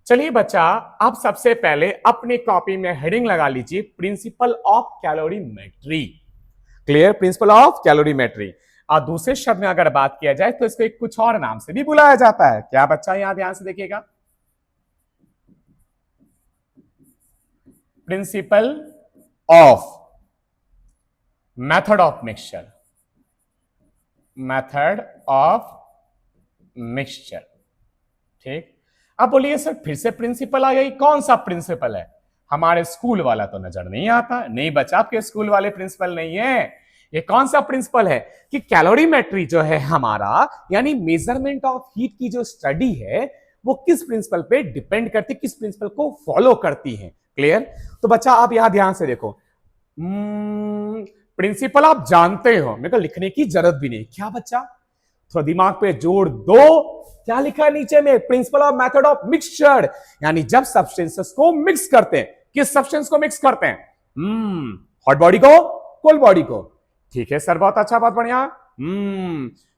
चलिए बच्चा, आप सबसे पहले अपनी कॉपी में हेडिंग लगा लीजिए principal of calorimetry. Clear? Principal of calorimetry. और दूसरे शब्द में अगर बात किया जाए तो इसको एक कुछ और नाम से भी बुलाया जाता है। क्या बच्चा? यहां ध्यान से देखिएगा, principal of method of mixture. Method of mixture. ठीक। अब बोलिए सर फिर से प्रिंसिपल आ गई, कौन सा प्रिंसिपल है? हमारे स्कूल वाला तो नजर नहीं आता। नहीं बच्चा, आपके स्कूल वाले प्रिंसिपल नहीं है। ये कौन सा प्रिंसिपल है कि कैलोरीमेट्री जो है हमारा, यानी मेजरमेंट ऑफ हीट की जो स्टडी है, वो किस प्रिंसिपल पे डिपेंड करती, किस प्रिंसिपल को फॉलो करती है। क्लियर? तो बच्चा आप यहां ध्यान से देखो, प्रिंसिपल आप जानते हो, मेरे को लिखने की जरूरत भी नहीं। क्या बच्चा? थोड़ा दिमाग पे जोड़ दो। क्या लिखा है नीचे में? Principal of method of mixture, यानी जब सब्सटेंसेस को मिक्स करते हैं, किस सब्सटेंस को मिक्स करते हैं? हॉट बॉडी को, कोल्ड बॉडी को। ठीक है सर, बहुत अच्छा, बहुत बढ़िया।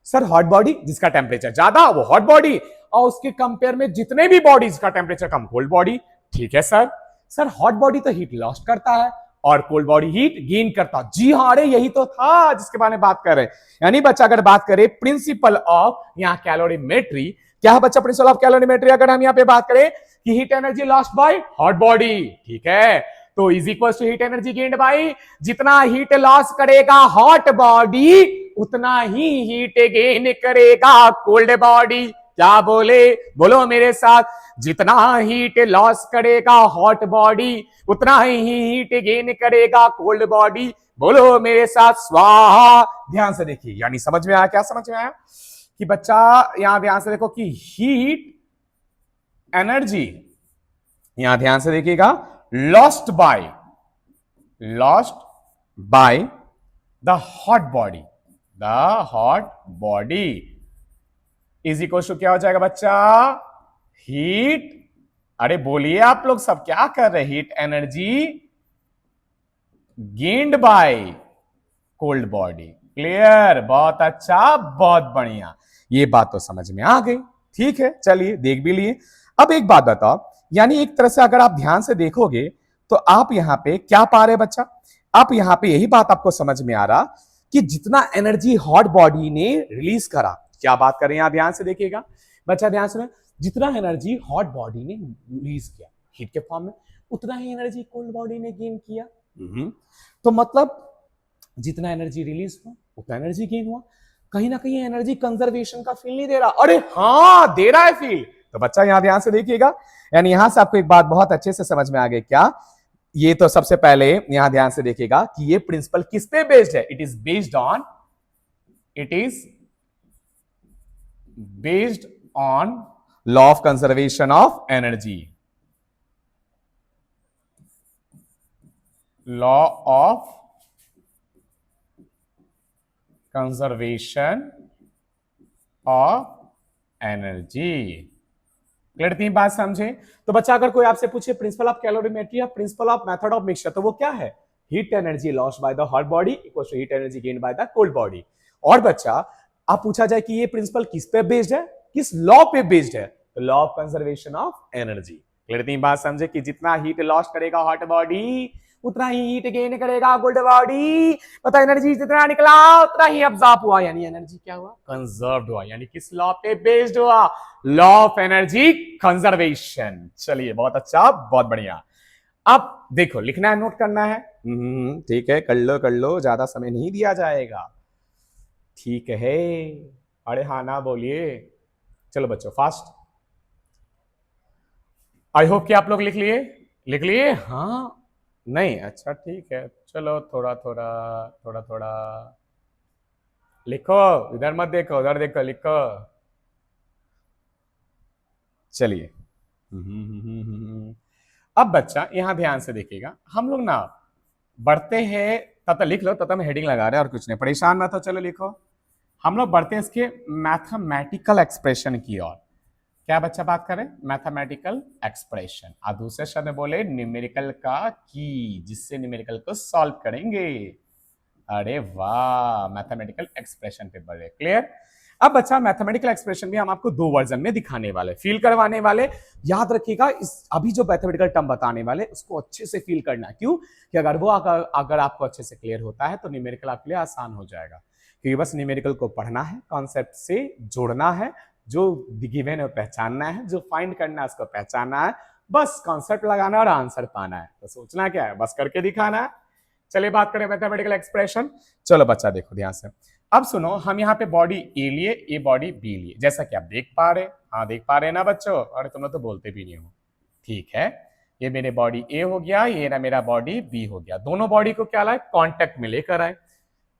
सर हॉट बॉडी जिसका टेम्परेचर ज्यादा वो हॉट बॉडी, और उसके कंपेयर में जितने भी बॉडीज का टेम्परेचर कम कोल्ड बॉडी। ठीक है सर। सर हॉट बॉडी तो हीट लॉस्ट करता है और कोल्ड बॉडी हीट गेन करता। जी हाँ, अरे यही तो था जिसके बारे में बात कर रहे हैं। यानी बच्चा अगर बात करें प्रिंसिपल ऑफ यहां कैलोरीमेट्री, क्या है बच्चा प्रिंसिपल ऑफ कैलोरीमेट्री? अगर हम यहां पे बात करें कि heat energy lost by hot body, ठीक है, तो is equal to heat energy gained by, जितना हीट लॉस करेगा हॉट बॉडी उतना ही हीट गेन करेगा कोल्ड बॉडी। क्या बोले? बोलो मेरे साथ, जितना हीट लॉस करेगा हॉट बॉडी उतना ही हीट गेन करेगा कोल्ड बॉडी। बोलो मेरे साथ, स्वाहा। ध्यान से देखिए, यानी समझ में आया? क्या समझ में आया कि बच्चा यहां ध्यान से देखो कि हीट एनर्जी, यहां ध्यान से देखिएगा, lost by the hot body is equal to क्या हो जाएगा बच्चा? हीट, अरे बोलिए आप लोग सब क्या कर रहे हैं? Heat energy gained bye cold body. Clear? बहुत अच्छा, बहुत बढ़िया, ये बात तो समझ में आ गई। ठीक है, चलिए देख भी लिए। अब एक बात बताओ, यानी एक तरह से अगर आप ध्यान से देखोगे तो आप यहां पे क्या पा रहे बच्चा? आप यहां पे यही बात आपको समझ में आ रहा कि जितना एनर्जी हॉट बॉडी ने रिलीज करा, क्या बात कर रहे हैं? आप ध्यान से देखिएगा बच्चा, ध्यान से, जितना एनर्जी हॉट बॉडी ने रिलीज किया हीट के फॉर्म में, उतना ही एनर्जी कोल्ड बॉडी ने गेन किया। तो मतलब जितना एनर्जी रिलीज हुआ उतना एनर्जी गेन हुआ। कहीं ना कहीं एनर्जी कंजर्वेशन का फील नहीं दे रहा? अरे हाँ, दे रहा है फील। तो बच्चा यहां ध्यान से देखिएगा, यानी यहां से आपको एक बात बहुत अच्छे से समझ में आ गई। क्या? ये तो सबसे पहले यहां ध्यान से देखिएगा कि ये प्रिंसिपल किस पे बेस्ड है? It is based on law of conservation of energy. Law of conservation of energy. Clear? तीन बात समझे? तो बच्चा अगर कोई आपसे पूछे प्रिंसिपल ऑफ कैलोरीमेट्री या principle of method of mixture, तो वो क्या है? Heat energy loss by the hot body equal to heat energy gain by the cold body. और बच्चा आप पूछा जाए कि ये प्रिंसिपल किस पे बेस्ड है, किस लॉ पे बेस्ड है? तो law of conservation of energy. Clear? तीन बात समझे कि जितना हीट लॉस करेगा हॉट बॉडी उतना ही हीट गेन करेगा कोल्ड बॉडी। पता एनर्जी जितना निकला उतना ही अब्सॉर्ब हुआ, यानी एनर्जी क्या हुआ? कंजर्व्ड हुआ। यानी किस लॉ पे बेस्ड हुआ? Law of energy conservation. चलिए बहुत अच्छा, बहुत बढ़िया। अब देखो, लिखना है, नोट करना है। ठीक है, कर लो, ज्यादा समय नहीं दिया जाएगा। ठीक है, अरे हाँ ना बोलिए। चलो बच्चों फास्ट। आई होप कि आप लोग लिख लिए। हाँ नहीं, अच्छा ठीक है, चलो थोड़ा थोड़ा लिखो, इधर मत देखो, उधर देखो, लिखो। चलिए अब बच्चा यहां ध्यान से देखिएगा, हम लोग ना बढ़ते हैं, तब लिख लो, तब मैं हेडिंग लगा रहे हैं और कुछ नहीं, परेशान मत हो। चलो लिखो, हम लोग बढ़ते हैं इसके मैथमेटिकल एक्सप्रेशन की ओर। क्या बच्चा बात करें? मैथमेटिकल एक्सप्रेशन, और दूसरे शब्द में बोले न्यूमेरिकल का की, जिससे न्यूमेरिकल को सॉल्व करेंगे। अरे वाह, मैथमेटिकल एक्सप्रेशन पे बढ़े। क्लियर? अब बच्चा मैथमेटिकल एक्सप्रेशन भी हम आपको दो वर्जन में दिखाने वाले, फील करवाने वाले। याद रखिएगा, इस अभी जो मैथमेटिकल टर्म बताने वाले उसको अच्छे से फील करना। क्यों? कि अगर वो अगर आपको अच्छे से क्लियर होता है तो न्यूमेरिकल आपके लिए आसान हो जाएगा। क्योंकि बस न्यूमेरिकल को पढ़ना है, कॉन्सेप्ट से जोड़ना है, जो गिवन है पहचानना है, जो फाइंड करना है उसको पहचानना है, बस कॉन्सेप्ट लगाना और आंसर पाना है। तो सोचना क्या है, बस करके दिखाना है। चलिए बात करें मैथमेटिकल एक्सप्रेशन। चलो बच्चा देखो ध्यान से। अब सुनो, हम यहाँ पे बॉडी ए लिए, ये बॉडी बी लिए, जैसा कि आप देख पा रहे। हाँ देख पा रहे ना बच्चों? अरे तुम लोग तो बोलते भी नहीं हो। ठीक है, ये मेरे बॉडी ए हो गया, ये ना मेरा बॉडी बी हो गया। दोनों बॉडी को क्या लाए? कांटेक्ट में लेकर आए।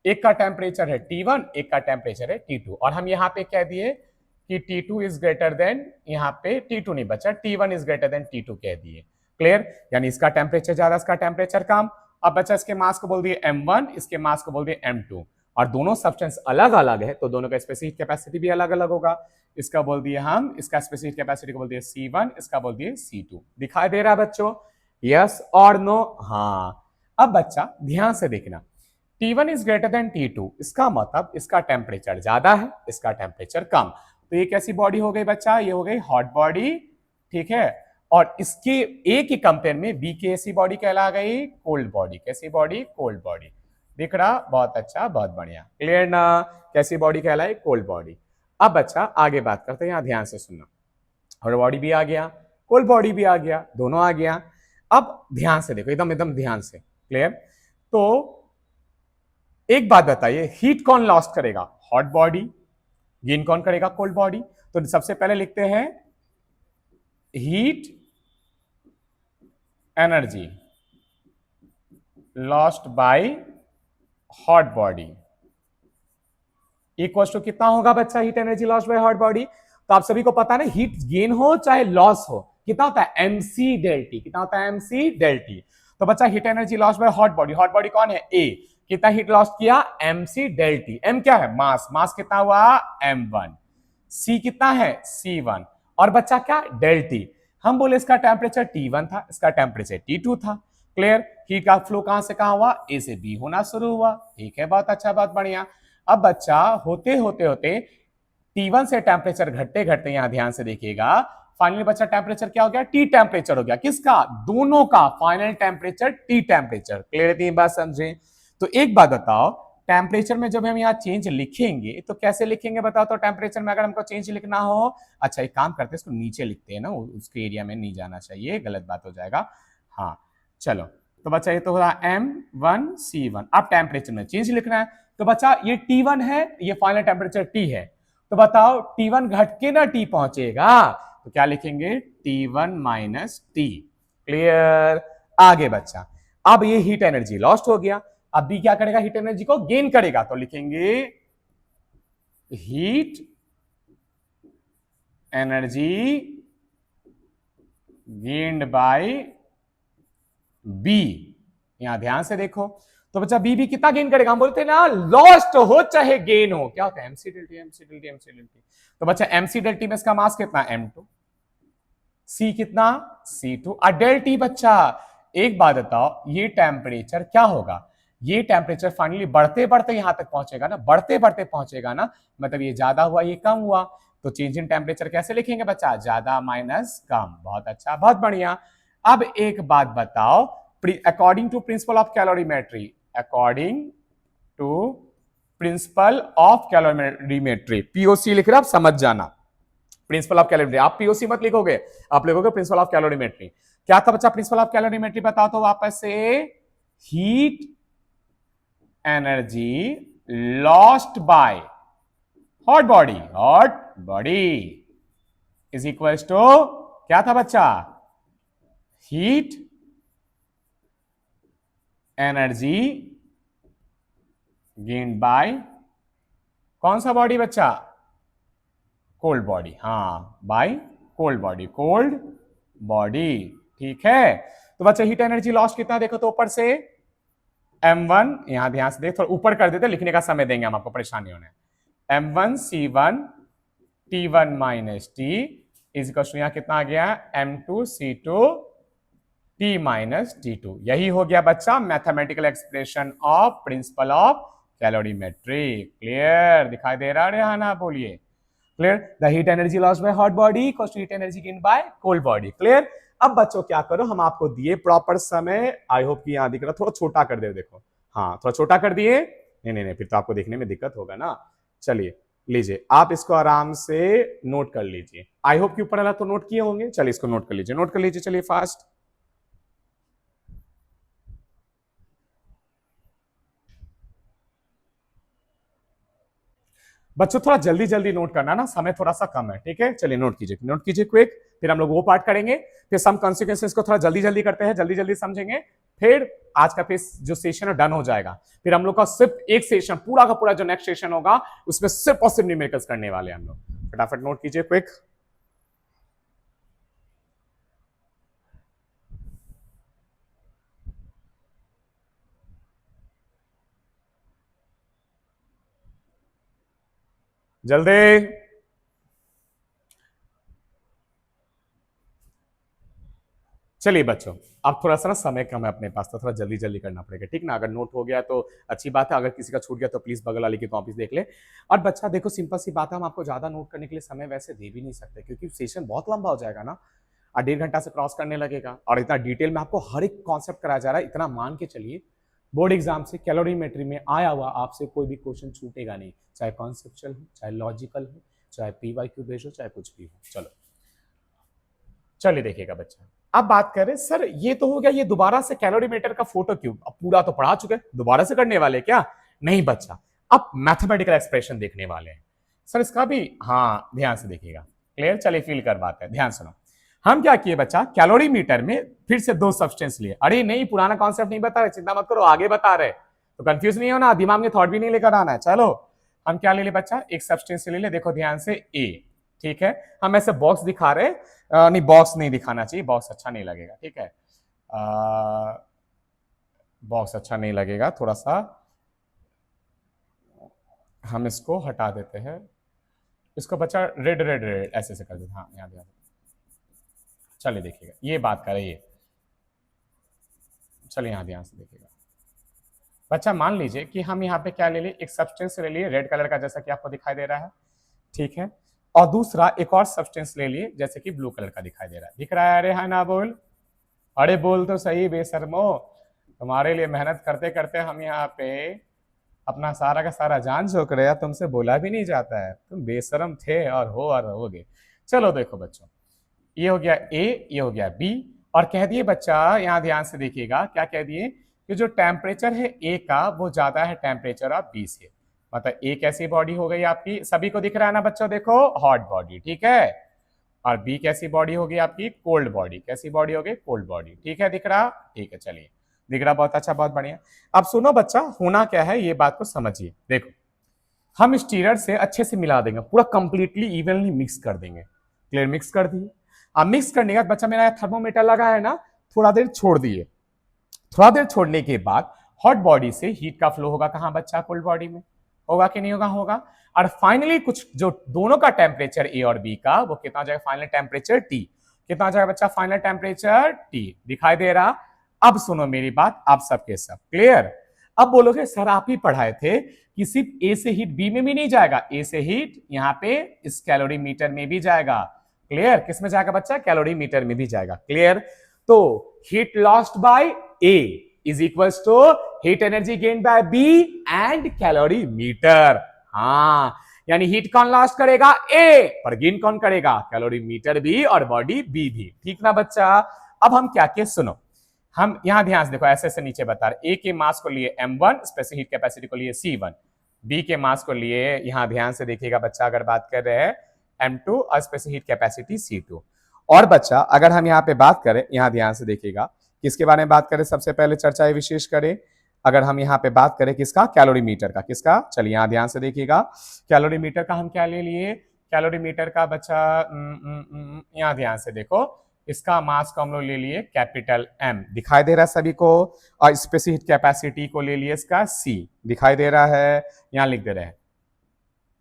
एक का टेम्परेचर है T1, एक का टेम्परेचर है T2, और हम यहाँ पे कह दिए कि T2 इज ग्रेटर देन, यहाँ पे T2 नहीं बचा, T1 is greater than T2 कह दिए। क्लियर? यानी इसका टेम्परेचर ज्यादा, इसका टेम्परेचर कम। अब बच्चा इसके मास को बोल दिए M1, इसके मास को बोल दिए M2, और दोनों सब्सटेंस अलग अलग है तो दोनों का स्पेसिफिक कैपेसिटी भी अलग अलग होगा। इसका बोल दिए हम, इसका स्पेसिफिक कैपेसिटी को बोल दिए C1, इसका बोल दिए C2। दिखाई दे रहा है बच्चों? यस और नो? हाँ। अब बच्चा ध्यान से देखना, T1 is greater than T2, इसका मतलब इसका टेम्परेचर ज्यादा है, इसका टेम्परेचर कम। तो ये कैसी बॉडी हो गई बच्चा? ये हो गई हॉट बॉडी। ठीक है, और इसके ए के कंपेयर में बी की ऐसी बॉडी कहला गई कोल्ड बॉडी। कैसी बॉडी? Cold body. दिख रहा? बहुत अच्छा, बहुत बढ़िया। क्लियर ना? कैसी बॉडी कहलाई? Cold body. अब बच्चा आगे बात करते हैं, यहां ध्यान से सुनना। हॉट बॉडी भी आ गया, कोल्ड बॉडी भी आ गया, दोनों आ गया। अब ध्यान से देखो, एकदम एकदम ध्यान से। क्लियर? तो एक बात बताइए, हीट कौन लॉस्ट करेगा? Hot body. गेन कौन करेगा? Cold body. तो सबसे पहले लिखते हैं heat energy lost by hot body equals to कितना होगा बच्चा? Heat energy lost by hot body. तो आप सभी को पता है ना, हीट गेन हो चाहे लॉस हो, कितना होता है? MC del T। कितना होता है? MC del T। तो बच्चा heat energy lost by hot body, hot body कौन है? A। कितना हीट लॉस्ट किया? MC del T। M क्या है? मास। मास कितना हुआ? M1। C कितना है? C1। और बच्चा क्या? del T। हम बोले इसका टेम्परेचर T1 था, इसका टेम्परेचर T2 था। क्लियर? हीट का फ्लो कहां से कहां हुआ? A से B होना शुरू हुआ। ठीक है, बहुत अच्छा, बहुत बढ़िया। अब बच्चा होते होते होते T1 से टेम्परेचर घटते घटते, यहां ध्यान से देखिएगा, फाइनली बच्चा टेम्परेचर क्या हो गया? T टेम्परेचर हो गया। किसका? दोनों का final temperature T temperature. Clear? थी बात? समझे? तो एक बात बताओ, टेम्परेचर में जब हम यहाँ चेंज लिखेंगे तो कैसे लिखेंगे बताओ? तो टेम्परेचर में अगर हमको चेंज लिखना हो, अच्छा एक काम करते हैं, इसको नीचे लिखते हैं ना, उसके एरिया में नहीं जाना चाहिए, गलत बात हो जाएगा। हाँ चलो, तो बच्चा ये तो हो रहा M1C1। अब टेम्परेचर में चेंज लिखना है, तो बच्चा ये T1 है, ये फाइनल टेम्परेचर T है। तो बताओ T1 घट के ना T पहुंचेगा, तो क्या लिखेंगे? T1 minus T। क्लियर? आगे बच्चा, अब ये हीट एनर्जी लॉस्ट हो गया, अब भी क्या करेगा? हीट एनर्जी को गेन करेगा। तो लिखेंगे heat energy gained by B. यहां ध्यान से देखो, तो बच्चा बी भी कितना गेन करेगा? हम बोलते हैं ना, लॉस्ट हो चाहे गेन हो, क्या होता है? MC del T, MC del T, MC del T। तो बच्चा MC del T में इसका मास कितना? M2। C कितना? C2। और del T बच्चा, एक बात बताओ, ये टेम्परेचर क्या होगा? ये टेम्परेचर फाइनली बढ़ते बढ़ते यहां तक पहुंचेगा ना, बढ़ते बढ़ते पहुंचेगा ना, मतलब ये ज्यादा हुआ, ये कम हुआ। तो चेंज इन टेम्परेचर कैसे लिखेंगे बच्चा? ज्यादा माइनस कम। बहुत अच्छा, बहुत बढ़िया। अब एक बात बताओ, according to principle of calorimetry, according to principle of calorimetry, POC लिख रहे आप, समझ जाना। प्रिंसिपल ऑफ कैलोरीमेट्री, आप POC मत लिखोगे, आप लिखोगे प्रिंसिपल ऑफ कैलोरीमेट्री। क्या था बच्चा प्रिंसिपल ऑफ कैलोरीमेट्री? बताओ तो वापस से। Heat energy lost by hot body is equals to क्या था बच्चा? हीट एनर्जी गेन्ड बाय कौन सा बॉडी बच्चा? Cold body. हाँ, बाय कोल्ड बॉडी। ठीक है, तो बच्चा हीट एनर्जी लॉस्ट कितना देखो तो ऊपर से M1, यहां ध्यान से देख, थोड़ा ऊपर कर देते, लिखने का समय देंगे हम आपको, परेशानी होने। M1C1 T1 minus T is equal to यहां कितना आ गया? M2C2 T minus T2। यही हो गया बच्चा mathematical expression of principle of calorimetry. Clear, दिखाई दे रहा है? हाँ ना बोलिए। Clear, the heat energy lost by hot body equals to heat energy gain by cold body. Clear. अब बच्चों क्या करो, हम आपको दिए प्रॉपर समय, आई होप कि यहां दिख रहा, थोड़ा छोटा कर दे, देखो हाँ थोड़ा छोटा कर दिए। नहीं नहीं नहीं, फिर तो आपको देखने में दिक्कत होगा ना। चलिए लीजिए, आप इसको आराम से नोट कर लीजिए। आई होप कि ऊपर वाला तो नोट किए होंगे। चलिए इसको नोट कर लीजिए, नोट कर लीजिए, चलिए फास्ट। बच्चों थोड़ा जल्दी जल्दी नोट करना ना, समय थोड़ा सा कम है, ठीक है। चलिए नोट कीजिए, नोट कीजिए क्विक। फिर हम लोग वो पार्ट करेंगे, फिर सम कॉन्सिक्वेंसेस को थोड़ा जल्दी जल्दी करते हैं, जल्दी जल्दी समझेंगे। फिर आज का फिर जो सेशन है डन हो जाएगा। फिर हम लोग का सिर्फ एक सेशन, पूरा का पूरा जो नेक्स्ट सेशन होगा उसमें सिर्फ और सिर्फ न्यूमेरिकल्स करने वाले हैं हम लोग। फटाफट नोट कीजिए क्विक। जल्दी। चलिए बच्चों, अब थोड़ा सा ना समय कम है अपने पास, तो थोड़ा जल्दी जल्दी करना पड़ेगा, ठीक ना। अगर नोट हो गया तो अच्छी बात है, अगर किसी का छूट गया तो प्लीज बगल वाली की कॉपीज देख ले। और बच्चा देखो, सिंपल सी बात है, हम आपको ज्यादा नोट करने के लिए समय वैसे दे भी नहीं सकते, क्योंकि सेशन बहुत लंबा हो जाएगा ना, और 1.5 घंटा से क्रॉस करने लगेगा, और इतना डिटेल में आपको हर एक कॉन्सेप्ट कराया जा रहा है। इतना मान के चलिए, बोर्ड एग्जाम से कैलोरीमेट्री में आया हुआ आपसे कोई भी क्वेश्चन छूटेगा नहीं, चाहे कॉन्सेप्चुअल हो, चाहे लॉजिकल हो, चाहे PYQ बेस्ड हो, चाहे कुछ भी हो। चलो चलिए देखिएगा बच्चा, अब बात करें सर, ये तो हो गया, ये दोबारा से कैलोरीमीटर का फोटो क्यों, अब पूरा तो पढ़ा चुके, दोबारा से करने वाले क्या? नहीं बच्चा, अब मैथमेटिकल एक्सप्रेशन देखने वाले हैं सर, इसका भी हाँ ध्यान से देखिएगा। क्लियर, चलिए फील करवाते हैं, ध्यान सुनो। हम क्या किए बच्चा, कैलोरीमीटर में फिर से 2 सब्सटेंस लिए। अरे नहीं, पुराना कॉन्सेप्ट नहीं बता रहे, चिंता मत करो, आगे बता रहे, तो कंफ्यूज नहीं होना, दिमाग में थॉट भी नहीं लेकर आना है। चलो हम क्या ले ले बच्चा, एक सब्सटेंस ले ले, देखो ध्यान से, ए, ठीक है। हम ऐसे बॉक्स दिखा रहे, नहीं बॉक्स नहीं दिखाना चाहिए, बॉक्स अच्छा नहीं लगेगा, ठीक है। बॉक्स अच्छा नहीं लगेगा, थोड़ा सा हम इसको हटा देते हैं, इसको बच्चा रेड रेड रेड ऐसे से कर देते, हाँ यहाँ ध्यान। चलिए देखिएगा, ये बात कर रही है, चलिए यहाँ ध्यान से देखिएगा बच्चा। मान लीजिए कि हम यहाँ पे क्या ले लिए, एक सब्सटेंस ले लिए रेड कलर का, जैसा कि आपको दिखाई दे रहा है, ठीक है। और दूसरा एक और सब्सटेंस ले लिए, जैसे कि ब्लू कलर का दिखाई दे रहा है, दिख रहा है? अरे हाँ ना बोल, अरे बोल तो सही बेशर्मो, तुम्हारे लिए मेहनत करते करते हम यहाँ पे अपना सारा का सारा जान झोंक रहे हैं, तुमसे बोला भी नहीं जाता है, तुम बेशरम थे और रहोगे। चलो देखो बच्चों, ये हो गया ए, ये हो गया बी, और कह दिए बच्चा, यहाँ ध्यान से देखिएगा, क्या कह दिए कि जो टेम्परेचर है ए का वो ज्यादा है टेम्परेचर ऑफ बी से। मतलब ए कैसी बॉडी हो गई आपकी, सभी को दिख रहा है ना बच्चों, देखो हॉट बॉडी, ठीक है। और बी कैसी बॉडी होगी आपकी, कोल्ड बॉडी। कैसी बॉडी होगी, कोल्ड बॉडी, ठीक है, दिख रहा? ठीक है, चलिए दिख रहा, बहुत अच्छा, बहुत बढ़िया। अब सुनो बच्चा, होना क्या है ये बात को समझिए। देखो, हम स्टीरर से अच्छे से मिला देंगे, पूरा कंप्लीटली इवनली मिक्स कर देंगे। क्लियर, मिक्स कर दिए। अब मिक्स करने के बाद बच्चा, मेरा थर्मोमीटर लगा है ना, थोड़ा देर छोड़ दिए। थोड़ा देर छोड़ने के बाद हॉट बॉडी से हीट का फ्लो होगा कहां बच्चा, कोल्ड बॉडी में, होगा कि नहीं होगा? होगा। और फाइनली कुछ जो दोनों का टेम्परेचर ए और बी का, वो कितना जाएगा, फाइनल टेम्परेचर टी। कितना जाएगा बच्चा, फाइनल टेम्परेचर टी, दिखाई दे रहा? अब सुनो मेरी बात, आप सबके सब क्लियर? अब बोलोगे सर आप ही पढ़ाए थे कि सिर्फ ए से हीट बी में भी नहीं जाएगा, ए से हीट यहाँ पे इस कैलोरीमीटर में भी जाएगा। क्लियर, किस में जाएगा बच्चा, कैलोरीमीटर में भी जाएगा। क्लियर, तो heat lost by A is equals to heat energy gain by B and calorimeter. हाँ, यानी हीट कौन लॉस्ट करेगा, ए, पर गेन कौन करेगा, कैलोरीमीटर भी और बॉडी बी भी, ठीक ना बच्चा। अब हम क्या किए, सुनो, हम यहां ध्यान से देखो, ऐसे ऐसे नीचे बता रहे, ए के मास को लिए m1, स्पेसिफिक हीट कैपेसिटी को लिए C1, बी के मास को लिए, यहां ध्यान से देखिएगा बच्चा, अगर बात कर रहे हैं m2 और स्पेसिफिक हीट कैपेसिटी C2। और बच्चा अगर हम यहाँ पे बात करें, यहां ध्यान से देखिएगा, किसके बारे में बात करें, सबसे पहले चर्चा विशेष करें, अगर हम यहाँ पे बात करें किसका, कैलोरीमीटर का, किसका, चलिए यहां ध्यान से देखिएगा, कैलोरीमीटर का हम क्या ले लिए, कैलोरीमीटर का बच्चा यहां ध्यान से देखो, इसका मास को हम लोग ले लिए कैपिटल M, दिखाई दे रहा है सभी को, और स्पेसिफिक कैपेसिटी को ले लिए इसका C, दिखाई दे रहा है, यहां लिख दे रहे हैं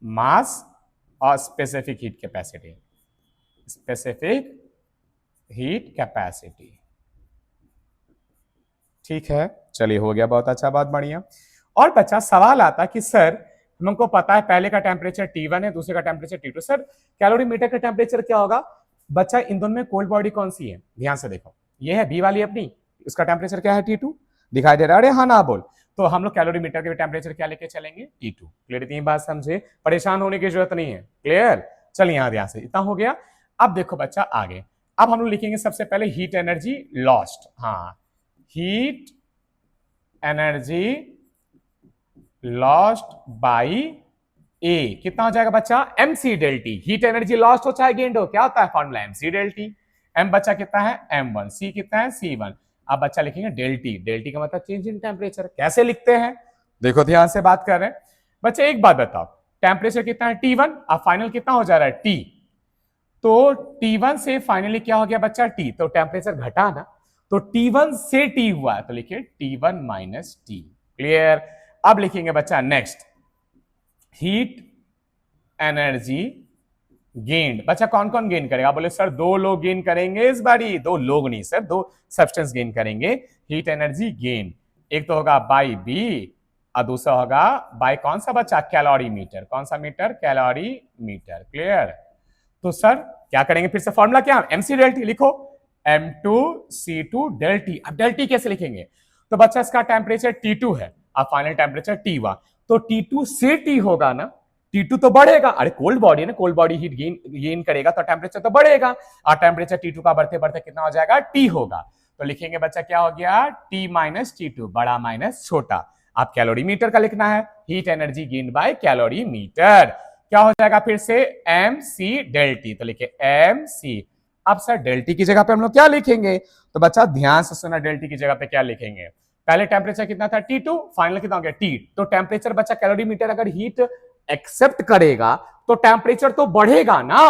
मास और specific heat capacity, specific heat capacity, ठीक है। चलिए हो गया, बहुत अच्छा, बहुत बढ़िया। और बच्चा सवाल आता कि सर हमको पता है पहले का टेम्परेचर T1 है, दूसरे का टेम्परेचर T2, सर कैलोरीमीटर का टेम्परेचर क्या होगा? बच्चा इन दोनों में कोल्ड बॉडी कौन सी है? ध्यान से देखो, ये है बी वाली अपनी, इसका टेम्परेचर क्या है? T2 दिखाई दे रहा है? अरे हाँ ना बोल। तो हम लोग कैलोरीमीटर के टेम्परेचर क्या लेके चलेंगे? T2। क्लियर? इतनी बात समझे, परेशान होने की जरूरत नहीं है। क्लियर? चल यहां ध्यान से, इतना हो गया। अब देखो बच्चा आगे, अब हम लोग लिखेंगे सबसे पहले हीट एनर्जी लॉस्ट। हाँ, heat energy lost by A कितना हो जाएगा बच्चा? mc del T. Heat energy lost हो चाहे गेंड हो, क्या होता है formula? mc del T. m बच्चा कितना है? m1। c कितना है? c1। अब बच्चा लिखेंगे डेल टी। डेल टी का मतलब चेंज इन टेम्परेचर। कैसे लिखते हैं देखो, ध्यान से बात कर रहे हैं बच्चे। एक बात बताओ, टेम्परेचर कितना है? T1। अब फाइनल कितना हो जा रहा है? T। तो T1 से फाइनली क्या हो गया बच्चा? T। तो टेम्परेचर घटा ना, तो T1 से T हुआ है, तो लिखिए T1 माइनस T। क्लियर? अब लिखेंगे बच्चा नेक्स्ट, हीट एनर्जी गेन। बच्चा कौन कौन गेन करेगा? बोले सर दो लोग गेन करेंगे इस बारी। दो लोग नहीं सर, दो सब्सटेंस गेन करेंगे हीट एनर्जी गेन। एक तो होगा बाई बी और दूसरा होगा बाय कौन सा बच्चा? Calorimeter. कौन सा मीटर? Calorimeter. क्लियर? तो सर क्या करेंगे? फिर से फॉर्मूला क्या? एमसी डेल टी लिखो, M2C2 डेल टी। अब डेल टी कैसे लिखेंगे? तो बच्चा इसका टेम्परेचर T2 है, अब फाइनल टेम्परेचर T हुआ, तो T2 से T होगा ना, T2 तो बढ़ेगा। अरे कोल्ड बॉडी है ना, कोल्ड बॉडी हीट गेन करेगा तो टेम्परेचर तो बढ़ेगा, और टेम्परेचर T2 का बढ़ते बढ़ते कितना हो जाएगा? T होगा। तो लिखेंगे बच्चा क्या हो गया? T माइनस T2, बड़ा माइनस छोटा। आप कैलोरी मीटर का लिखना है, heat energy gain by calorimeter. क्या हो जाएगा फिर से? M C del T. तो लिखे एम सी। अब सर डेल टी की जगह पे हम लोग क्या लिखेंगे? तो बच्चा ध्यान से सुना, डेल टी की जगह पे क्या लिखेंगे? पहले टेम्परेचर कितना था? T2, फाइनल कितना हो गया? T। तो टेम्परेचर बच्चा कैलोरी मीटर अगर हीट एक्सेप्ट करेगा तो टेम्परेचर तो बढ़ेगा ना,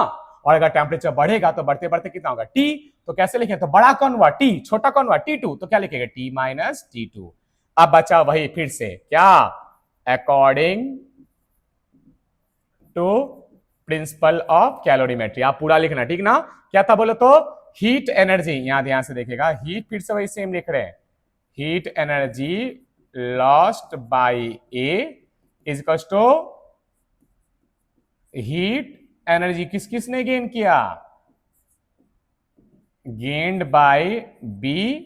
और अगर टेम्परेचर बढ़ेगा तो बढ़ते बढ़ते कितना होगा? T। तो कैसे लिखें? तो बड़ा कौन हुआ? T, छोटा कौन हुआ? T2। तो क्या लिखेंगे? T minus T2। अब बचा वही फिर से क्या? According to principle of calorimetry. आप पूरा लिखना, ठीक ना? क्या था बोलो तो? हीट एनर्जी, यहां ध्यान से देखिएगा, हीट फिर से वही सेम लिख रहे हैं, heat energy lost by A is equal to heat energy किस किस ने गेन किया? Gained by B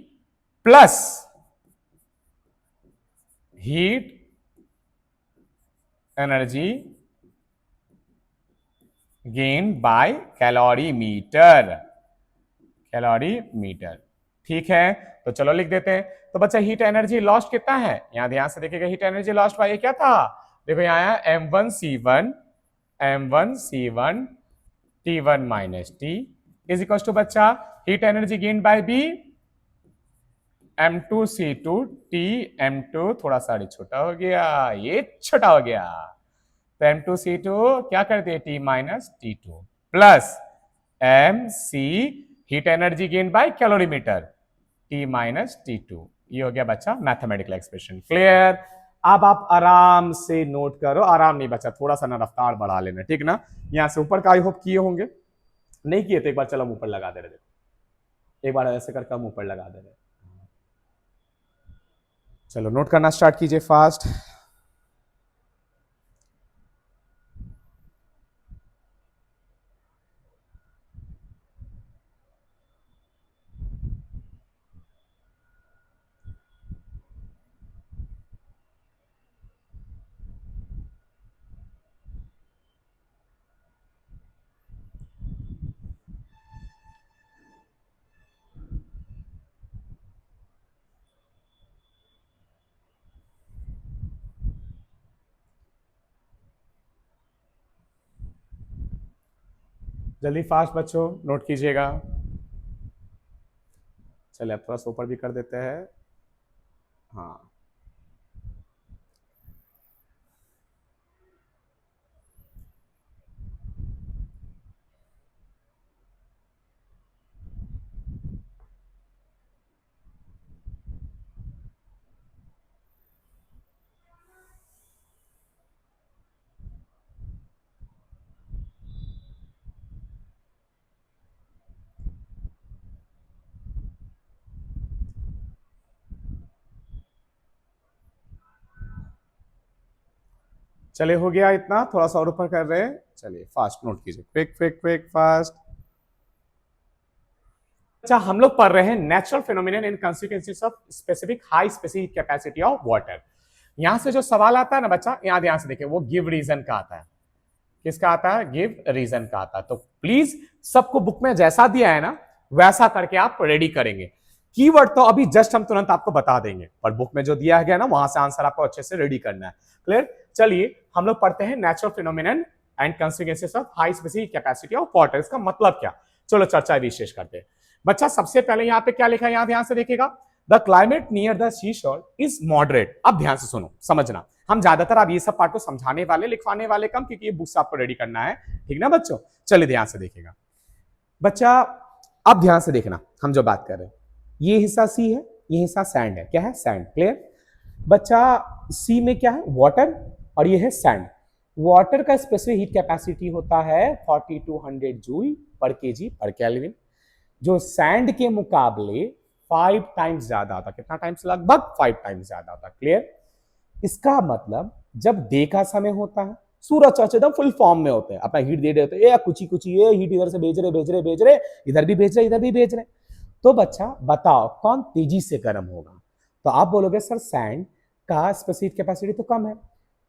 plus heat energy gain by calorimeter. Calorimeter, ठीक है? तो चलो लिख देते हैं। तो बच्चा हीट एनर्जी लॉस्ट कितना है? यहां ध्यान से देखिएगा, हीट एनर्जी लॉस्ट भाई क्या था? देखो यहां आया M1C1, M1C1 T1 minus T is equal to बच्चा heat energy gain by B M2C2 T। M2 थोड़ा सा छोटा हो गया, ये छोटा हो गया, तो M2C2 क्या कर दिए? T minus T2 plus MC heat energy gain bye calorimeter T minus T2। ये हो गया बच्चा मैथमेटिकल एक्सप्रेशन। क्लियर? अब आप आराम से नोट करो, आराम नहीं बच्चा, थोड़ा सा ना रफ्तार बढ़ा लेना, ठीक ना? यहां से ऊपर का आई होप किए होंगे, नहीं किए तो एक बार चलो हम ऊपर लगा दे रहे, एक बार ऐसे करके हम ऊपर लगा दे रहे। चलो नोट करना स्टार्ट कीजिए फास्ट। जल्दी फास्ट बच्चों नोट कीजिएगा। चलिए अब थोड़ा सा ऊपर भी कर देते हैं। हाँ, चले हो गया इतना, थोड़ा सा और ऊपर कर रहे हैं, चलिए फास्ट नोट कीजिए, क्विक क्विक क्विक फास्ट। अच्छा, हम लोग पढ़ रहे हैं natural phenomenon in consequences of specific high specific capacity of water. यहां से जो सवाल आता है ना बच्चा, यहां ध्यान से देखिए, वो गिव रीजन का आता है। किसका आता है? गिव रीजन का आता है। तो प्लीज सबको बुक में जैसा दिया है ना वैसा करके आप रेडी करेंगे। कीवर्ड तो अभी जस्ट हम तुरंत आपको बता देंगे, पर बुक में जो दिया गया ना वहां से आंसर आपको अच्छे से रेडी करना है। क्लियर? चलिए हम लोग पढ़ते हैं natural phenomenon and consequences of high specific capacity of water. इसका मतलब क्या? चलो चर्चा विशेष करते हैं। बच्चा सबसे पहले यहां पे क्या लिखा है, यहां ध्यान से देखिएगा। द क्लाइमेट नियर द सी शोर इज मॉडरेट। अब ध्यान से सुनो, समझना। हम ज्यादातर अब ये सब पार्ट को समझाने वाले, लिखवाने वाले कम, क्योंकि ये बुक्स आपको रेडी करना है। ठीक ना बच्चों? चलिए ध्यान से देखिएगा बच्चा। अब ध्यान से देखना, हम जो बात कर रहे हैं, ये हिस्सा सी है, ये हिस्सा सैंड है। क्या है? सैंड। क्लियर? बच्चा सी में क्या है? वाटर, और ये है सैंड। वाटर का स्पेसिफिक हीट कैपेसिटी होता है 4200 जूल पर केजी पर केल्विन, जो सैंड के मुकाबले 5 टाइम्स ज्यादा होता। कितना टाइम्स? लगभग 5 टाइम्स ज्यादा होता। क्लियर? इसका मतलब जब डे का समय होता है, सूरज चाचा एकदम फुल फॉर्म में होते हैं, अपना हीट दे रहे होते हैं, कुछ कुछ ये हीट इधर से भेज रहे, इधर भी भेज रहे, इधर भी भेज रहे। तो बच्चा बताओ कौन तेजी से गर्म होगा? तो आप बोलोगे सर सैंड का स्पेसिफिक कैपेसिटी तो कम है,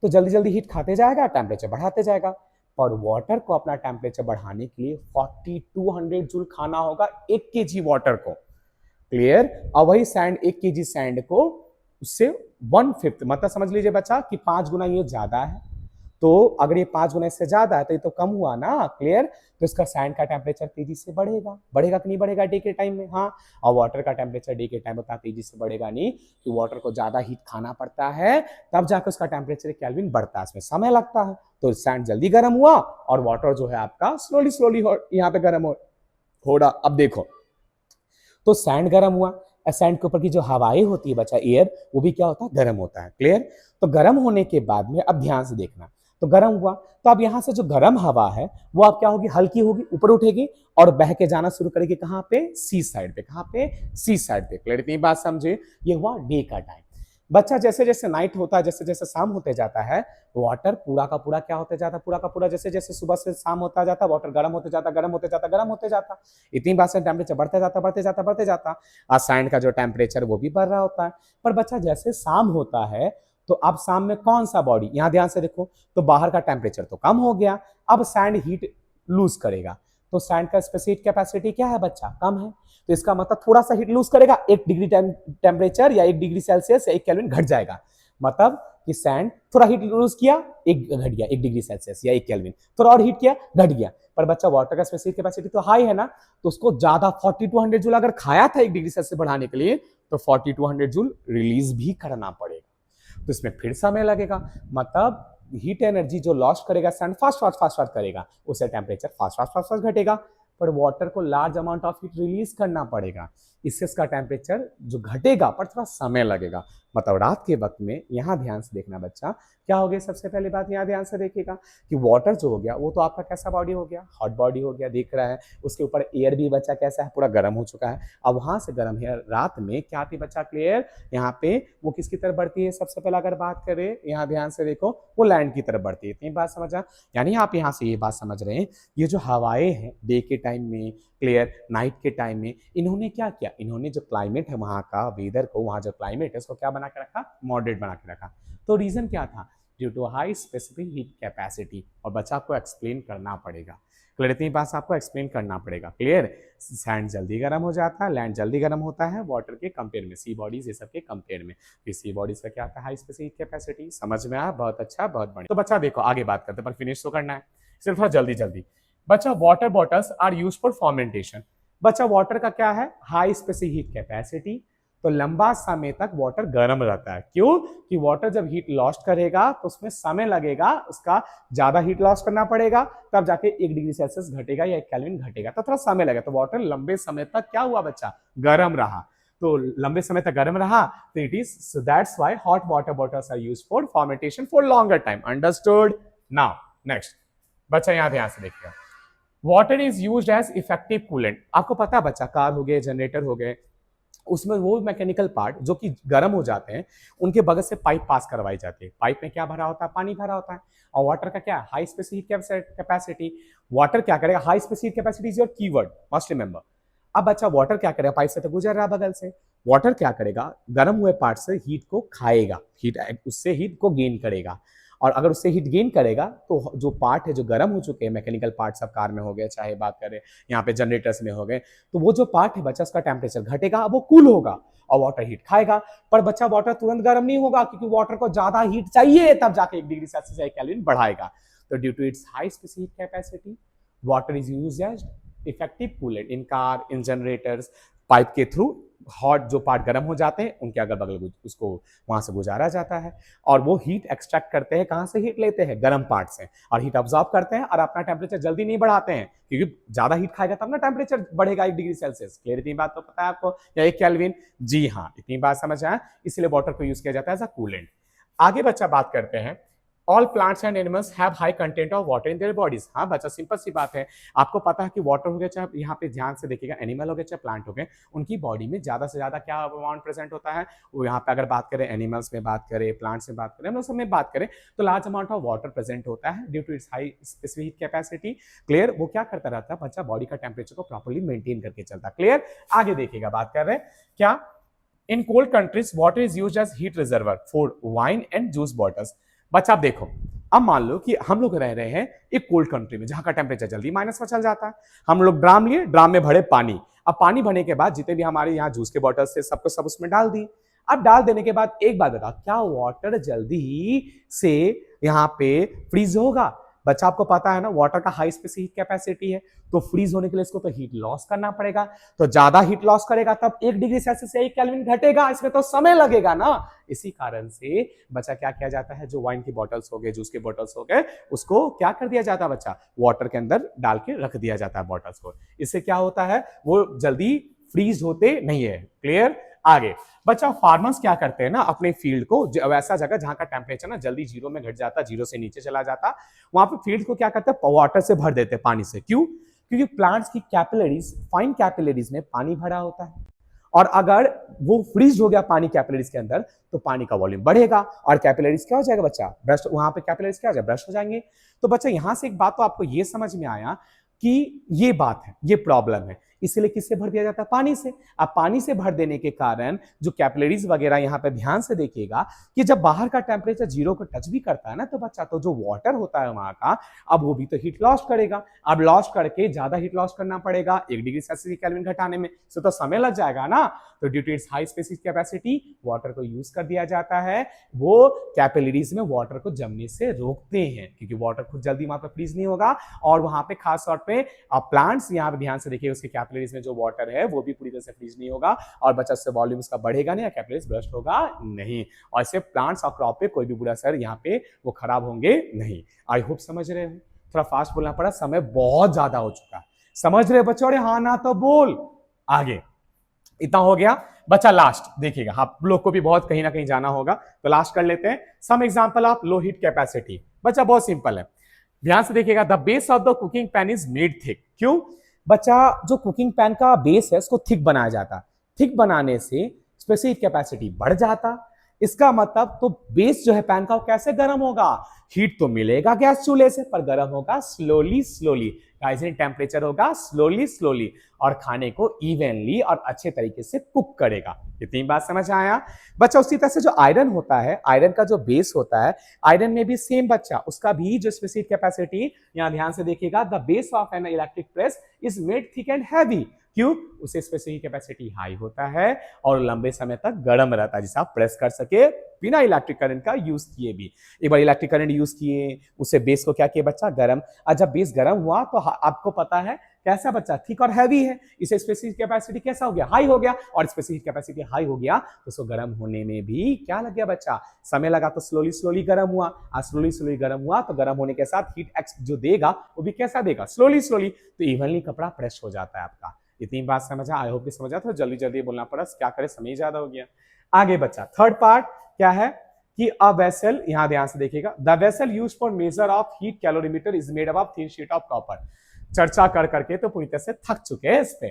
तो जल्दी जल्दी हीट खाते जाएगा, टेम्परेचर बढ़ाते जाएगा। पर वाटर को अपना टेम्परेचर बढ़ाने के लिए 4200 जूल खाना होगा 1 केजी वाटर को। क्लियर? और वही सैंड, 1 केजी सैंड को उससे 1/5, मतलब समझ लीजिए बच्चा कि 5 गुना ये ज्यादा है। तो अगर ये 5 गुना इससे ज्यादा है तो ये तो कम हुआ ना। क्लियर? तो इसका सैंड का टेम्परेचर तेजी से बढ़ेगा। बढ़ेगा कि नहीं बढ़ेगा डे के टाइम में? हाँ। और वाटर का टेम्परेचर डे के टाइम उतना तेजी से बढ़ेगा नहीं, कि वाटर को ज्यादा हीट खाना पड़ता है, तब जाकर उसका टेम्परेचर केल्विन बढ़ता है, इसमें समय लगता है। तो सैंड जल्दी गर्म हुआ और वाटर जो है आपका स्लोली स्लोली यहाँ पे गर्म हो रहा। अब देखो, तो सैंड गर्म हुआ, सैंड के ऊपर की जो हवाएं होती है बच्चा, एयर, वो भी क्या होता है? गर्म होता है। क्लियर? तो गर्म होने के बाद में अब ध्यान से देखना, तो गर्म हुआ, तो अब यहां से जो गर्म हवा है वो अब क्या होगी? हल्की होगी, ऊपर उठेगी और बह के जाना शुरू करेगी। कहां पे? सी साइड पे। कहां पे? सी साइड पे। क्लियर? इतनी बात समझे? ये हुआ डे का टाइम। बच्चा जैसे जैसे नाइट होता है, जैसे जैसे शाम होते जाता है, वाटर पूरा का पूरा क्या होते जाता है? पूरा का पूरा जैसे जैसे सुबह से शाम होता जाता, वाटर गर्म होते जाता, गर्म होते जाता, गर्म होते जाता। इतनी बात से टेम्परेचर बढ़ते जाता, बढ़ते जाता, बढ़ते जाता। और सैंड का जो टेम्परेचर वो भी बढ़ रहा होता है। पर बच्चा जैसे शाम होता है, तो अब शाम में कौन सा बॉडी, यहां ध्यान से देखो, तो बाहर का टेम्परेचर तो कम हो गया, अब सैंड हीट लूज करेगा। तो सैंड का स्पेसिफिक कैपेसिटी क्या है बच्चा? कम है। तो इसका मतलब थोड़ा सा हीट लूज करेगा, 1 डिग्री टेम्परेचर या 1 डिग्री सेल्सियस या 1 केल्विन घट जाएगा। मतलब कि सैंड थोड़ा हीट लूज किया, एक घट गया 1 डिग्री सेल्सियस या 1 केल्विन, थोड़ा और हीट किया, घट गया। पर बच्चा वाटर का स्पेसिफिक कैपेसिटी तो हाई है ना, तो उसको ज्यादा 4200 जूल अगर खाया था 1 डिग्री सेल्सियस बढ़ाने के लिए, तो 4200 जूल रिलीज भी करना पड़ेगा। तो इसमें फिर समय लगेगा, मतलब हीट एनर्जी जो लॉस करेगा sand fast fast fast fast करेगा, उससे temperature fast fast fast fast घटेगा। पर वाटर को large amount of heat release करना पड़ेगा, इससे इसका टेम्परेचर जो घटेगा पर थोड़ा समय लगेगा। मतलब रात के वक्त में, यहां ध्यान से देखना बच्चा, क्या हो गया? सबसे पहली बात यहां ध्यान से देखिएगा कि वाटर जो हो गया वो तो आपका कैसा बॉडी हो गया? हॉट बॉडी हो गया, दिख रहा है। उसके ऊपर एयर भी बच्चा कैसा है? पूरा गर्म हो चुका है। अब वहां से गर्म है, रात में क्या आती बच्चा? क्लियर? यहाँ पे वो किसकी तरफ बढ़ती है? सबसे पहले अगर बात करें, यहाँ ध्यान से देखो, वो लैंड की तरफ बढ़ती है। इतनी बात समझा? यानी आप यहाँ से ये बात समझ रहे हैं, ये जो हवाएं हैं डे के टाइम में, क्लियर, नाइट के टाइम में, इन्होंने क्या किया? इन्होंने जो क्लाइमेट है वहां का, वेदर को, वहां जो क्लाइमेट है उसको क्या बना के रखा? मॉडरेट बना के रखा। तो रीजन क्या था? Due to high specific heat capacity. और बच्चा आपको एक्सप्लेन करना पड़ेगा। क्लियर? इतनी बात आपको एक्सप्लेन करना पड़ेगा। क्लियर? सैंड जल्दी गर्म हो जाता है, लैंड जल्दी गर्म होता है वाटर के कंपेयर में, सी बॉडीज ये सब के कंपेयर में। सी बॉडीज का क्या आता है? High specific capacity. समझ में आया? बहुत अच्छा, बहुत बढ़िया। तो बच्चा देखो आगे बात करते हैं, पर फिनिश तो करना है, सिर्फ थोड़ा जल्दी जल्दी। बच्चा water bottles are use for fomentation. बच्चा वाटर का क्या है? High specific heat capacity. तो लंबा समय तक वाटर गर्म रहता है। क्यों? कि वाटर जब हीट लॉस्ट करेगा तो उसमें समय लगेगा, उसका ज्यादा हीट लॉस करना पड़ेगा, तब जाके 1 डिग्री सेल्सियस घटेगा या 1 केल्विन घटेगा, तो थोड़ा समय लगेगा। तो वाटर लंबे समय तक क्या हुआ बच्चा? गर्म रहा। तो लंबे समय तक गर्म रहा, तो it is, so that's why hot water bottles are used for fomentation for longer time. Understood? Now next बच्चा यहां ध्यान से देखिए, water is used as effective coolant. आपको पता है बच्चा, कार हो गए, जनरेटर हो गए, उसमें वो मैकेनिकल पार्ट जो कि गर्म हो जाते हैं, उनके बगल से पाइप पास करवाई जाती है। पाइप में क्या भरा होता है? पानी भरा होता है। और वाटर का क्या? High specific capacity. वाटर क्या करेगा? High specific capacity is your keyword, must remember. अब अच्छा, वाटर क्या करेगा? पाइप से तो गुजर रहा बगल से। वाटर क्या करेगा? गर्म हुए पार्ट से हीट को खाएगा, हीट उससे हीट को गेन करेगा। और अगर उससे हीट गेन करेगा तो जो पार्ट है जो गर्म हो चुके हैं, मैकेनिकल पार्ट सब कार में हो गए, चाहे बात करें यहाँ पे जनरेटर्स में हो गए, तो वो जो पार्ट है बच्चा, उसका टेम्परेचर घटेगा, वो कूल होगा और वाटर हीट खाएगा। पर बच्चा वाटर तुरंत गर्म नहीं होगा, क्योंकि वाटर को ज्यादा हीट चाहिए, तब जाके 1 डिग्री सेल्सियस या 1 केल्विन बढ़ाएगा। तो due to its high specific capacity, water is used as effective coolant in car, in generators. Pipe के थ्रू हॉट जो पार्ट गर्म हो जाते हैं, उनके अगल बगल उसको वहां से गुजारा जाता है, और वो हीट एक्सट्रैक्ट करते हैं। कहां से हीट लेते हैं? गर्म पार्ट से, और हीट ऑब्जॉर्व करते हैं और अपना टेम्परेचर जल्दी नहीं बढ़ाते हैं, क्योंकि ज्यादा हीट खाएगा तब ना टेम्परेचर बढ़ेगा 1 डिग्री सेल्सियस। क्लियर? इतनी बात तो पता है आपको, या 1 केल्विन? जी हाँ, इतनी बात समझ आया। इसलिए वाटर को यूज किया जाता है एज अ कूलेंट। आगे बच्चा बात करते हैं, all plants and animals have high content of water in their bodies. हाँ बच्चा, सिंपल सी बात है। आपको पता है कि वाटर हो गया, चाहे यहाँ पे ध्यान से देखिएगा, एनिमल हो गए चाहे प्लांट हो गए, उनकी बॉडी में ज्यादा से ज्यादा क्या अमाउंट प्रेजेंट होता है? वो यहाँ पे अगर बात करें एनिमल्स में बात करें, प्लांट्स में बात करें, हम लोग सब में बात करें, तो large amount of water present होता है due to its high specific capacity. Clear? वो क्या करता रहता है बच्चा? बॉडी का टेम्परेचर को प्रॉपर्ली मेंटेन करके चलता है। क्लियर? आगे देखिएगा, बात कर रहे हैं क्या, in cold countries water is used as heat reservoir for wine and juice bottles. बच्चा आप देखो, अब मान लो कि हम लोग रह रहे हैं एक कोल्ड कंट्री में, जहां का टेम्परेचर जल्दी माइनस में चल जाता है। हम लोग ड्राम लिए, ड्राम में भरे पानी। अब पानी भरने के बाद जितने भी हमारे यहाँ जूस के बॉटल्स थे, सबको सब उसमें डाल दी। अब डाल देने के बाद एक बात बताओ, क्या वाटर जल्दी से यहाँ पे फ्रीज होगा? बच्चा आपको पता है ना, वाटर का हाई स्पेसिफिक कैपेसिटी है, तो फ्रीज होने के लिए इसको तो हीट लॉस करना पड़ेगा। तो ज्यादा हीट लॉस करेगा तब 1 डिग्री सेल्सियस से 1 केल्विन घटेगा, इसमें तो समय लगेगा ना। इसी कारण से बच्चा क्या किया जाता है, जो वाइन की बॉटल्स हो गए, जूस के बॉटल्स हो गए, उसको क्या कर दिया जाता है बच्चा? वाटर के अंदर डाल के रख दिया जाता है बॉटल्स को। इससे क्या होता है, वो जल्दी फ्रीज होते नहीं है। क्लियर? आगे बच्चा, फार्मर्स क्या करते हैं ना, अपने फील्ड को वैसा जगह जहां का टेम्परेचर ना जल्दी जीरो में घट जाता, जीरो से नीचे चला जाता, वहां पे फील्ड को क्या करते हैं? वाटर से भर देते हैं, पानी से। क्यों? क्योंकि प्लांट्स की कैपिलरीज, फाइन कैपिलरीज में पानी भरा होता है, और अगर वो फ्रीज हो गया पानी कैपिलरीज के अंदर, तो पानी का वॉल्यूम बढ़ेगा और कैपिलरीज क्या हो जाएगा बच्चा? ब्रश। वहां पे कैपिलरीज क्या हो जाएगा? ब्रश हो जाएंगे। तो बच्चा यहां से एक बात तो आपको ये समझ में आया कि ये बात है, ये प्रॉब्लम है, इसलिए किससे भर दिया जाता है? पानी से। अब पानी से भर देने के कारण जो कैपिलरीज वगैरह, यहाँ पे ध्यान से देखिएगा कि जब बाहर का टेम्परेचर जीरो को टच भी करता है ना, तो बच्चा, तो जो वाटर होता है वहां का, अब वो भी तो हीट लॉस करेगा। अब लॉस करके ज्यादा हीट लॉस करना पड़ेगा 1 डिग्री सेल्सियस केल्विन घटाने में, तो समय लग जाएगा ना। तो due to its high specific capacity, water को यूज कर दिया जाता है। वो कैपिलरीज में वाटर को जमने से रोकते हैं, क्योंकि वाटर खुद जल्दी वहां पर फ्रीज नहीं होगा। और वहां पे खास तौर पे प्लांट्स, यहाँ पे ध्यान से देखिए, उसके कैपिलरीज में जो वाटर है वो भी पूरी तरह से फ्रीज नहीं होगा, और बच्चा से वॉल्यूम इसका बढ़ेगा नहीं, कैपिलरीज ब्रस्ट होगा नहीं, और इससे प्लांट्स और क्रॉप पे कोई भी बुरा असर यहाँ पे वो खराब होंगे नहीं। आई होप समझ रहे हो। थोड़ा फास्ट बोलना पड़ा, समय बहुत ज्यादा हो चुका है। समझ रहे बच्चों? अरे हाँ ना तो बोल। आगे इतना हो गया बच्चा। लास्ट देखिएगा, आप लोग को भी बहुत कहीं ना कहीं जाना होगा, तो लास्ट कर लेते हैं। Some example of low heat capacity. बच्चा बहुत सिंपल है, ध्यान से देखिएगा। The base of the cooking pan is made thick. क्यों बच्चा? जो कुकिंग पैन का बेस है उसको थिक बनाया जाता। थिक बनाने से स्पेसिफिक कैपेसिटी बढ़ जाता। इसका मतलब तो बेस जो है पैन का, वो कैसे गर्म होगा? हीट तो मिलेगा गैस चूल्हे से, पर गर्म होगा स्लोली स्लोली। राइजिंग टेम्परेचर होगा स्लोली स्लोली, और खाने को इवनली और अच्छे तरीके से कुक करेगा। इतनी बात समझ आया बच्चा? उसी तरह से जो आयरन होता है, आयरन का जो बेस होता है, आयरन में भी सेम बच्चा, उसका भी जो स्पेसिफिक कैपेसिटी, यहां ध्यान से देखिएगा, the base of an electric press is made thick and heavy. क्यों? उसे स्पेसिफिक कैपेसिटी हाई होता है और लंबे समय तक गर्म रहता है, जिसे आप प्रेस कर सके बिना इलेक्ट्रिक करंट का यूज किए भी। एक बार इलेक्ट्रिक करंट यूज किए, उससे बेस को क्या किया बच्चा? गर्म। और जब बेस गर्म हुआ तो आपको पता है कैसा बच्चा? थिक और हैवी है। इसे स्पेसिफिक कैपेसिटी कैसा हो गया? हाई हो गया। और स्पेसिफिक कैपेसिटी हाई हो गया तो उसको गर्म होने में भी क्या लग गया बच्चा? समय लगा। तो स्लोली स्लोली गर्म हुआ, और स्लोली स्लोली गर्म हुआ तो गर्म होने के साथ हीट एक्स जो देगा वो भी कैसा देगा? Slowly slowly. तो इवनली कपड़ा प्रेस हो जाता है आपका। इतनी बात समझा? आई होप कि समझा। तो जल्दी जल्दी बोलना पड़ा, क्या करे, समय ज्यादा हो गया। आगे बच्चा, थर्ड पार्ट क्या है कि अ वेसल, यहां ध्यान से देखिएगा, the vessel used for measure of heat calorimeter is made up of thin sheet of copper. चर्चा कर करके तो पूरी तरह से थक चुके हैं इस पे।